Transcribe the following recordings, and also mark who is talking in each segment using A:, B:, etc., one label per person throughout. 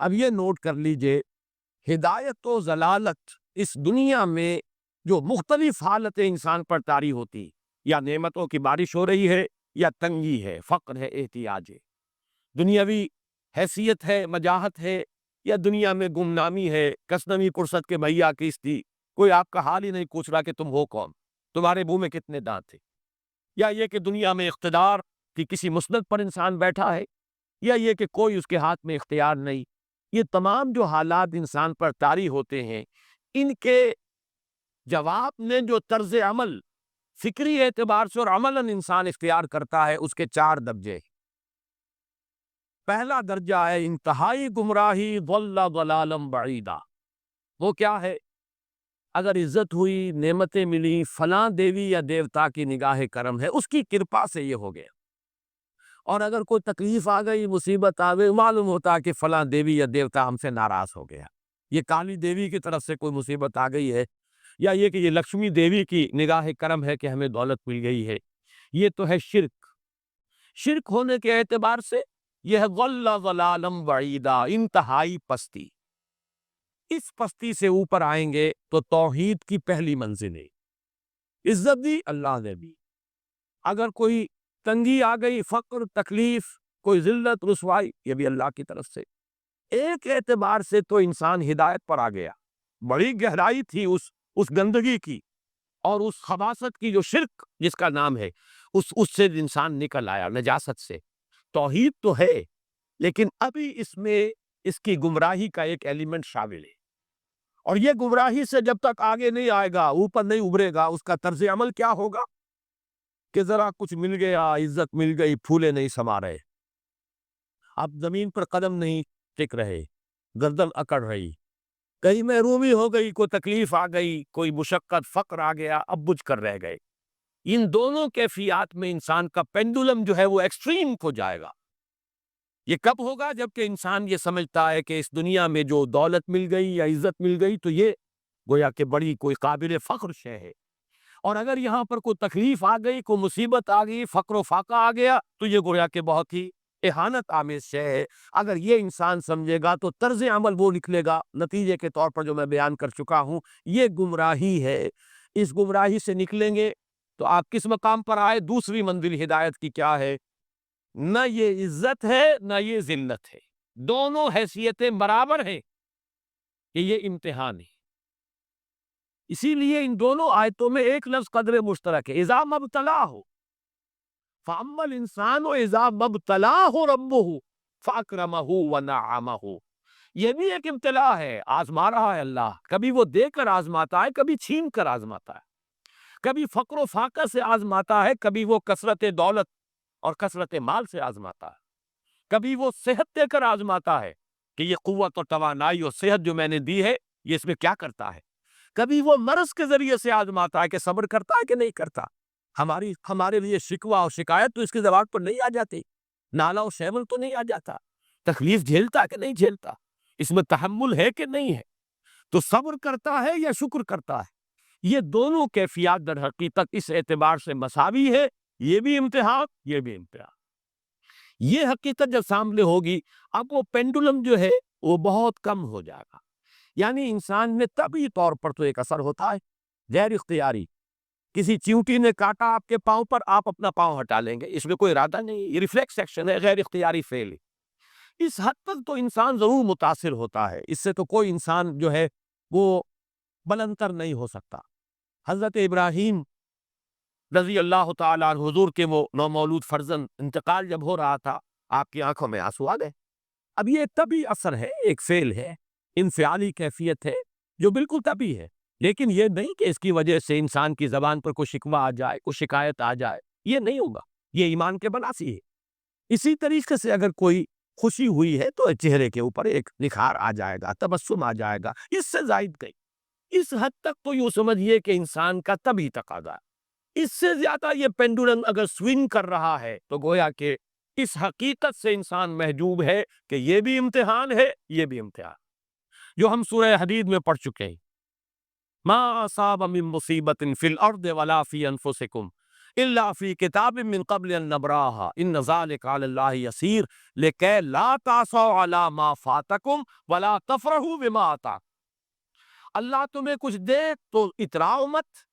A: اب یہ نوٹ کر لیجئے، ہدایت و ضلالت اس دنیا میں جو مختلف حالتیں انسان پر طاری ہوتی، یا نعمتوں کی بارش ہو رہی ہے، یا تنگی ہے، فقر ہے، احتیاج ہے، دنیاوی حیثیت ہے، مجاہت ہے، یا دنیا میں گمنامی ہے، کسنوی پرست کے بھیا کس تھی، کوئی آپ کا حال ہی نہیں پوچھ رہا کہ تم ہو کون، تمہارے منہ میں کتنے دانت تھے، یا یہ کہ دنیا میں اقتدار کی کسی مسند پر انسان بیٹھا ہے، یا یہ کہ کوئی اس کے ہاتھ میں اختیار نہیں، یہ تمام جو حالات انسان پر طاری ہوتے ہیں، ان کے جواب میں جو طرز عمل فکری اعتبار سے اور عملاً انسان اختیار کرتا ہے، اس کے 4 درجے۔ پہلا درجہ ہے انتہائی گمراہی، ضل ضلالا بعیدا۔ وہ کیا ہے؟ اگر عزت ہوئی، نعمتیں ملی، فلاں دیوی یا دیوتا کی نگاہ کرم ہے، اس کی کرپا سے یہ ہو گیا، اور اگر کوئی تکلیف آ گئی، مصیبت آ گئی، معلوم ہوتا کہ فلاں دیوی یا دیوتا ہم سے ناراض ہو گیا، یہ کالی دیوی کی طرف سے کوئی مصیبت آ گئی ہے، یا یہ کہ یہ لکشمی دیوی کی نگاہ کرم ہے کہ ہمیں دولت مل گئی ہے۔ یہ تو ہے شرک۔ شرک ہونے کے اعتبار سے یہ ہے ضل ضلالا بعیدا، انتہائی پستی۔ اس پستی سے اوپر آئیں گے تو توحید کی پہلی منزل ہے۔ عزت دی اللہ نے دی، اگر کوئی تنگی آ گئی، فقر، تکلیف، کوئی ذلت، رسوائی، یہ بھی اللہ کی طرف سے۔ ایک اعتبار سے تو انسان ہدایت پر آ گیا، بڑی گہرائی تھی اس گندگی کی اور اس خباثت کی جو شرک جس کا نام ہے، اس سے انسان نکل آیا، نجاست سے۔ توحید تو ہے، لیکن ابھی اس میں اس کی گمراہی کا ایک ایلیمنٹ شامل ہے، اور یہ گمراہی سے جب تک آگے نہیں آئے گا، اوپر نہیں ابھرے گا، اس کا طرز عمل کیا ہوگا کہ ذرا کچھ مل گیا، عزت مل گئی، پھولے نہیں سما رہے، اب زمین پر قدم نہیں ٹک رہے، گردن اکڑ رہی، کہیں محرومی ہو گئی، کوئی تکلیف آ گئی، کوئی مشقت، فقر آ گیا، اب بجھ کر رہ گئے۔ ان دونوں کیفیات میں انسان کا پینڈولم جو ہے وہ ایکسٹریم کو جائے گا۔ یہ کب ہوگا؟ جبکہ انسان یہ سمجھتا ہے کہ اس دنیا میں جو دولت مل گئی یا عزت مل گئی تو یہ گویا کہ بڑی کوئی قابل فخر شے ہے، اور اگر یہاں پر کوئی تکلیف آ گئی، کوئی مصیبت آ گئی، فقر و فاقہ آ گیا تو یہ گویا کہ بہت ہی اہانت آمیز شے ہے۔ اگر یہ انسان سمجھے گا تو طرز عمل وہ نکلے گا نتیجے کے طور پر جو میں بیان کر چکا ہوں، یہ گمراہی ہے۔ اس گمراہی سے نکلیں گے تو آپ کس مقام پر آئے؟ دوسری منزل ہدایت کی کیا ہے؟ نہ یہ عزت ہے، نہ یہ ذلت ہے، دونوں حیثیتیں برابر ہیں کہ یہ امتحان ہے۔ اسی لیے ان دونوں آیتوں میں ایک لفظ قدر مشترک ہے، اذا مبتلاہ، فاما الانسان اذا مبتلاہ ربہ فاکرمہ ونعمہ۔ یہ بھی ایک ابتلا ہے، آزما رہا ہے اللہ، کبھی وہ دے کر آزماتا ہے، کبھی چھین کر آزماتا ہے، کبھی فقر و فاقہ سے آزماتا ہے، کبھی وہ کثرت دولت اور کثرت مال سے آزماتا ہے، کبھی وہ صحت دے کر آزماتا ہے کہ یہ قوت اور توانائی اور صحت جو میں نے دی ہے یہ اس میں کیا کرتا ہے، کبھی وہ مرض کے ذریعے سے آزماتا ہے کہ صبر کرتا ہے کہ نہیں کرتا۔ ہمارے لیے شکوہ اور شکایت تو اس کی زبان پر نہیں آ جاتی، نالہ و شیول تو نہیں آ جاتا، تکلیف جھیلتا کہ نہیں جھیلتا، اس میں تحمل ہے کہ نہیں ہے، تو صبر کرتا ہے یا شکر کرتا ہے۔ یہ دونوں کیفیات در حقیقت اس اعتبار سے مساوی ہے، یہ بھی امتحان، یہ بھی امتحان۔ یہ حقیقت جب سامنے ہوگی، اب وہ پینڈولم جو ہے وہ بہت کم ہو جائے گا، یعنی انسان میں طبعی طور پر تو ایک اثر ہوتا ہے غیر اختیاری، کسی چیونٹی نے کاٹا آپ کے پاؤں پر، آپ اپنا پاؤں ہٹا لیں گے، اس میں کوئی ارادہ نہیں، یہ ریفلیکس ایکشن ہے، غیر اختیاری فعل ہے۔ اس حد تک تو انسان ضرور متاثر ہوتا ہے، اس سے تو کوئی انسان جو ہے وہ بلندتر نہیں ہو سکتا۔ حضرت ابراہیم رضی اللہ تعالیٰ عنہ، حضور کے وہ نومولود فرزند، انتقال جب ہو رہا تھا آپ کی آنکھوں میں آنسو آ گئے۔ اب یہ طبعی اثر ہے، ایک فعل ہے، انفعالی کیفیت ہے جو بالکل طبعی ہے، لیکن یہ نہیں کہ اس کی وجہ سے انسان کی زبان پر کوئی شکوہ آ جائے، کوئی شکایت آ جائے، یہ نہیں ہوگا، یہ ایمان کے بناسی ہے۔ اسی طریقے سے اگر کوئی خوشی ہوئی ہے تو چہرے کے اوپر ایک نکھار آ جائے گا، تبسم آ جائے گا، اس سے زائد گئی۔ اس حد تک تو یوں سمجھیے کہ انسان کا طبعی تقاضا ہے۔ اس سے زیادہ یہ پینڈولم اگر سوئنگ کر رہا ہے تو گویا کہ اس حقیقت سے انسان محجوب ہے کہ یہ بھی امتحان ہے، یہ بھی امتحان، جو ہم سورہ حدید میں پڑھ چکے ہیں۔ ما اصاب من مصیبت فی الارض ولا فی انفسکم الا فی کتاب من قبل ان نبراها ان ذلک علی اللہ یسیر لکی لا تعصوا علی ما فاتکم ولا تفرحوا بما آتاکم۔ اللہ تمہیں کچھ دے تو اتراؤ مت،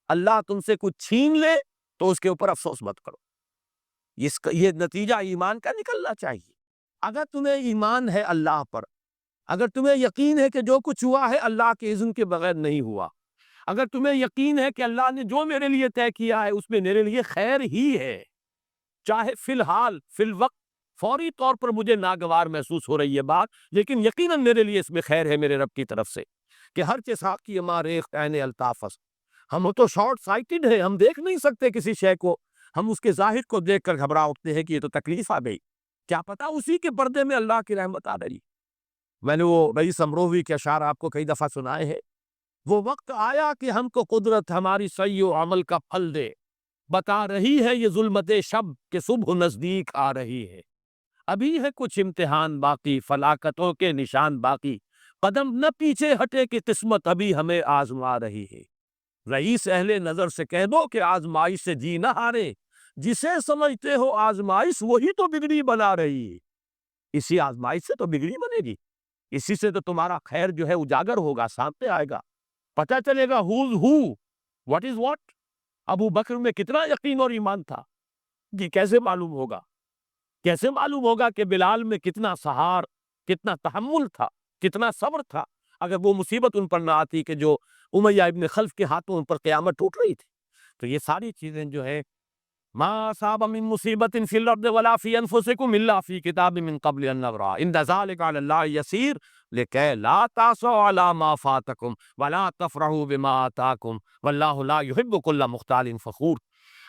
A: اللہ تم سے کچھ چھین لے تو اس کے اوپر افسوس مت کرو۔ یہ نتیجہ ایمان کا نکلنا چاہیے۔ اگر تمہیں ایمان ہے اللہ پر، اگر تمہیں یقین ہے کہ جو کچھ ہوا ہے اللہ کے اذن کے بغیر نہیں ہوا، اگر تمہیں یقین ہے کہ اللہ نے جو میرے لیے طے کیا ہے اس میں میرے لیے خیر ہی ہے، چاہے فی الحال فی الوقت فوری طور پر مجھے ناگوار محسوس ہو رہی ہے بات، لیکن یقیناً میرے لیے اس میں خیر ہے میرے رب کی طرف سے، کہ ہر چساق کی ماریخ عین الطافس۔ ہم تو شارٹ سائٹڈ ہیں، ہم دیکھ نہیں سکتے کسی شے کو، ہم اس کے ظاہر کو دیکھ کر گھبرا اٹھتے ہیں کہ یہ تو تکلیف آ گئی، کیا پتا اسی کے پردے میں اللہ کی رحمت آ رہی۔ میں نے وہ رئیس امروہوی کے اشعار آپ کو کئی دفعہ سنائے ہیں۔ وہ وقت آیا کہ ہم کو قدرت ہماری سعی و عمل کا پھل دے، بتا رہی ہے یہ ظلمت شب کہ صبح نزدیک آ رہی ہے، ابھی ہے کچھ امتحان باقی، فلاکتوں کے نشان باقی، قدم نہ پیچھے ہٹے کہ قسمت ابھی ہمیں آزما رہی ہے۔ رئیس اہل نظر سے کہہ دو کہ آزمائش سے جی نہ ہارے، جسے سمجھتے ہو آزمائش وہی تو بگڑی بنا رہی ہے۔ اسی آزمائش سے تو بگڑی بنے گی، اسی سے تو تمہارا خیر جو ہے اجاگر ہوگا، سامنے آئے گا، پتہ چلے گا who's who, what is what۔ ابو بکر میں کتنا یقین اور ایمان تھا، جی کیسے معلوم ہوگا؟ کیسے معلوم ہوگا کہ بلال میں کتنا سہار، کتنا تحمل تھا، کتنا صبر تھا، اگر وہ مصیبت ان پر نہ آتی کہ جو امیہ ابن خلف کے ہاتھوں ان پر قیامت ٹوٹ رہی تھی۔ تو یہ ساری چیزیں جو ہے ما اصاب من مصیبت فی الارض ولا فی انفسکم الا فی کتاب من قبل ان نبرأ ان ذلک علی اللہ یسیر لکی لا تعصوا علی ما فاتکم ولا تفرحوا بما آتاکم واللہ لا یحب کل مختال فخور۔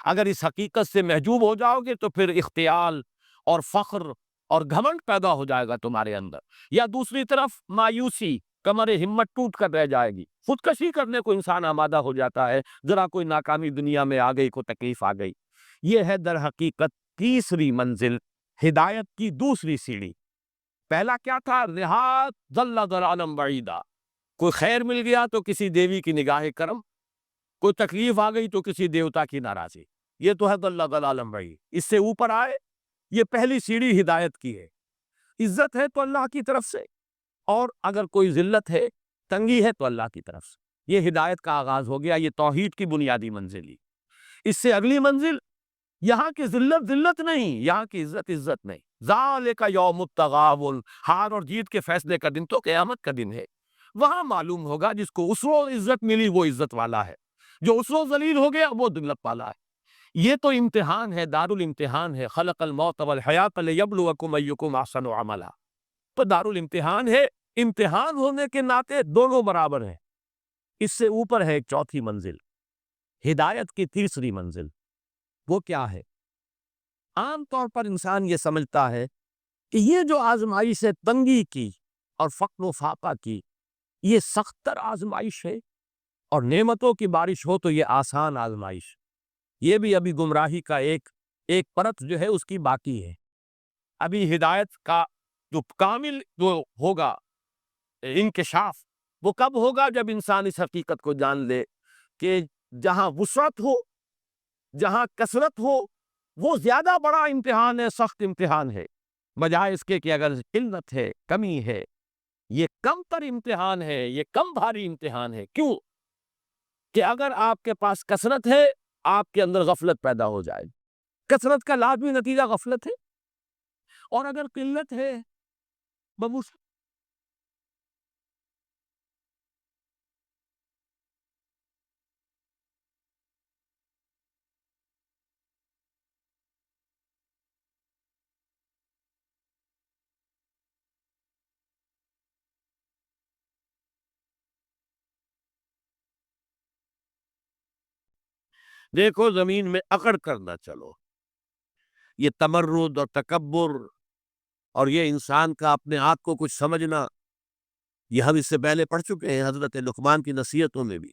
A: اگر اس حقیقت سے محجوب ہو جاؤ گے تو پھر اختیال اور فخر اور گھمنڈ پیدا ہو جائے گا تمہارے اندر، یا دوسری طرف مایوسی، کمر ہمت ٹوٹ کر رہ جائے گی، خودکشی کرنے کو انسان آمادہ ہو جاتا ہے، ذرا کوئی ناکامی دنیا میں آ گئی، کوئی تکلیف آ گئی۔ یہ ہے در حقیقت تیسری منزل، ہدایت کی دوسری سیڑھی۔ پہلا کیا تھا؟ رہا ضل ضلالا بعیدا، کوئی خیر مل گیا تو کسی دیوی کی نگاہ کرم، کوئی تکلیف آ گئی تو کسی دیوتا کی ناراضی، یہ تو ہے ضل ضلالا بعید۔ اس سے اوپر آئے، یہ پہلی سیڑھی ہدایت کی ہے۔ عزت ہے تو اللہ کی طرف سے، اور اگر کوئی ذلت ہے، تنگی ہے تو اللہ کی طرف سے۔ یہ ہدایت کا آغاز ہو گیا، یہ توحید کی بنیادی منزل ہی۔ اس سے اگلی منزل، یہاں کی ذلت ذلت نہیں، یہاں کی عزت عزت نہیں۔ ذالک یوم التغابن، ہار اور جیت کے فیصلے کا دن تو قیامت کا دن ہے۔ وہاں معلوم ہوگا جس کو اس روز عزت ملی وہ عزت والا ہے، جو اس روز ذلیل ہو گیا وہ ذلت والا ہے۔ یہ تو امتحان ہے، دار الامتحان ہے، خلق الموت والحیات لیبلوکم ایکم احسن عملا، تو دار الامتحان ہے، امتحان ہونے کے ناطے دونوں برابر ہیں۔ اس سے اوپر ہے ایک چوتھی منزل، ہدایت کی تیسری منزل۔ وہ کیا ہے؟ عام طور پر انسان یہ سمجھتا ہے کہ یہ جو آزمائش ہے تنگی کی اور فقر و فاقہ کی، یہ سخت تر آزمائش ہے، اور نعمتوں کی بارش ہو تو یہ آسان آزمائش۔ یہ بھی ابھی گمراہی کا ایک پرت جو ہے اس کی باقی ہے۔ ابھی ہدایت کا جو کامل جو ہوگا انکشاف، وہ کب ہوگا؟ جب انسان اس حقیقت کو جان لے کہ جہاں وسعت ہو، جہاں کثرت ہو، وہ زیادہ بڑا امتحان ہے، سخت امتحان ہے، بجائے اس کے کہ اگر قلت ہے، کمی ہے، یہ کم تر امتحان ہے، یہ کم بھاری امتحان ہے۔ کیوں؟ کہ اگر آپ کے پاس کثرت ہے، آپ کے اندر غفلت پیدا ہو جائے، کثرت کا لازمی نتیجہ غفلت ہے، اور اگر قلت ہے بمثل دیکھو زمین میں اکڑ کر نہ چلو۔ یہ تمرد اور تکبر اور یہ انسان کا اپنے آپ کو کچھ سمجھنا، یہ ہم اس سے پہلے پڑھ چکے ہیں حضرت لقمان کی نصیحتوں میں بھی۔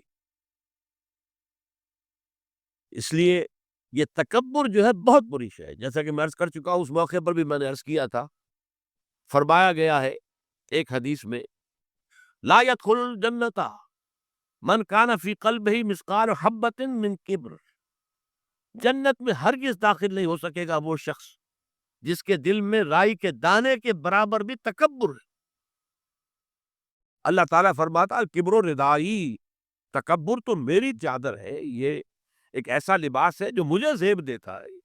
A: اس لیے یہ تکبر جو ہے بہت بری شے ہے، جیسا کہ میں عرض کر چکا ہوں، اس موقع پر بھی میں نے عرض کیا تھا، فرمایا گیا ہے ایک حدیث میں، لا يدخل الجنت من کان فی قلبہ مثقال حبۃ من کبر۔ جنت میں ہرگز داخل نہیں ہو سکے گا وہ شخص جس کے دل میں رائی کے دانے کے برابر بھی تکبر ہے۔ اللہ تعالیٰ فرماتا الکبر ردائی، تکبر تو میری چادر ہے، یہ ایک ایسا لباس ہے جو مجھے زیب دیتا ہے۔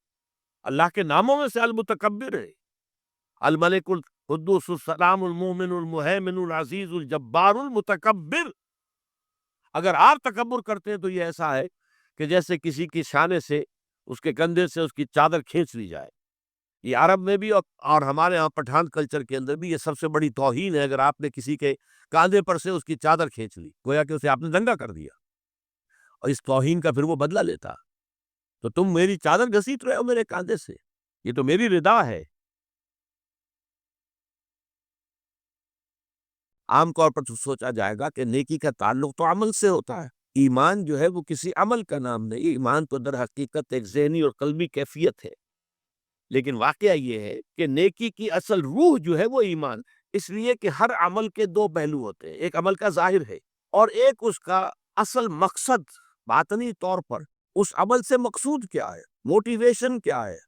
A: اللہ کے ناموں میں سے المتکبر ہے، الملک القدوس السلام المومن المہیمن العزیز الجبار المتکبر۔ اگر آپ تکبر کرتے ہیں تو یہ ایسا ہے کہ جیسے کسی کی شانے سے، اس کے کندھے سے اس کی چادر کھینچ لی جائے۔ یہ عرب میں بھی اور ہمارے ہاں پٹھان کلچر کے اندر بھی یہ سب سے بڑی توہین ہے اگر آپ نے کسی کے کاندھے پر سے اس کی چادر کھینچ لی، گویا کہ اسے آپ نے ننگا کر دیا، اور اس توہین کا پھر وہ بدلہ لیتا۔ تو تم میری چادر گھسیٹ رہے ہو میرے کاندھے سے، یہ تو میری ردا ہے۔ عام طور پر تو سوچا جائے گا کہ نیکی کا تعلق تو عمل سے ہوتا ہے، ایمان جو ہے وہ کسی عمل کا نام نہیں، ایمان تو در حقیقت ایک ذہنی اور قلبی کیفیت ہے۔ لیکن واقعہ یہ ہے کہ نیکی کی اصل روح جو ہے وہ ایمان، اس لیے کہ ہر عمل کے دو پہلو ہوتے ہیں، ایک عمل کا ظاہر ہے اور ایک اس کا اصل مقصد۔ باطنی طور پر اس عمل سے مقصود کیا ہے، موٹیویشن کیا ہے،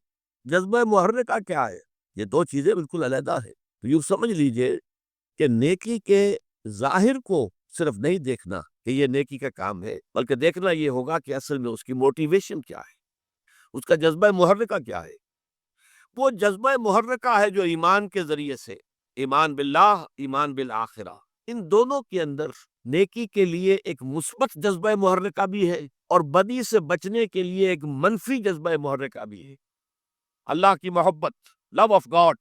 A: جذبہ محرکہ کیا ہے، یہ دو چیزیں بالکل علیحدہ ہے۔ تو یوں سمجھ لیجئے کہ نیکی کے ظاہر کو صرف نہیں دیکھنا کہ یہ نیکی کا کام ہے، بلکہ دیکھنا یہ ہوگا کہ اصل میں اس کی موٹیویشن کیا ہے، اس کا جذبہ محرکہ کیا ہے۔ وہ جذبہ محرکہ ہے جو ایمان کے ذریعے سے، ایمان باللہ، ایمان بالآخرہ، ان دونوں کے اندر نیکی کے لیے ایک مثبت جذبہ محرکہ بھی ہے اور بدی سے بچنے کے لیے ایک منفی جذبہ محرکہ بھی ہے۔ اللہ کی محبت، love of God,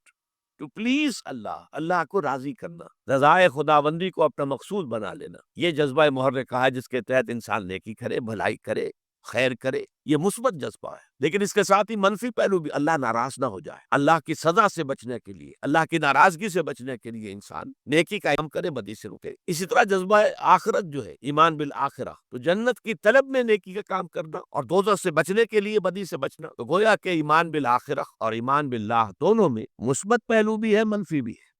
A: to please Allah, Allah کو راضی کرنا، رضائے خداوندی کو اپنا مقصود بنا لینا، یہ جذبہ محرکہ ہے جس کے تحت انسان نیکی کرے، بھلائی کرے، خیر کرے، یہ مثبت جذبہ ہے۔ لیکن اس کے ساتھ ہی منفی پہلو بھی، اللہ ناراض نہ ہو جائے، اللہ کی سزا سے بچنے کے لیے، اللہ کی ناراضگی سے بچنے کے لیے انسان نیکی کا کام کرے، بدی سے رکے۔ اسی طرح جذبہ آخرت جو ہے، ایمان بالآخرہ، تو جنت کی طلب میں نیکی کا کام کرنا اور دوزخ سے بچنے کے لیے بدی سے بچنا، تو گویا کہ ایمان بالآخرہ اور ایمان باللہ دونوں میں مثبت پہلو بھی ہے، منفی بھی ہے۔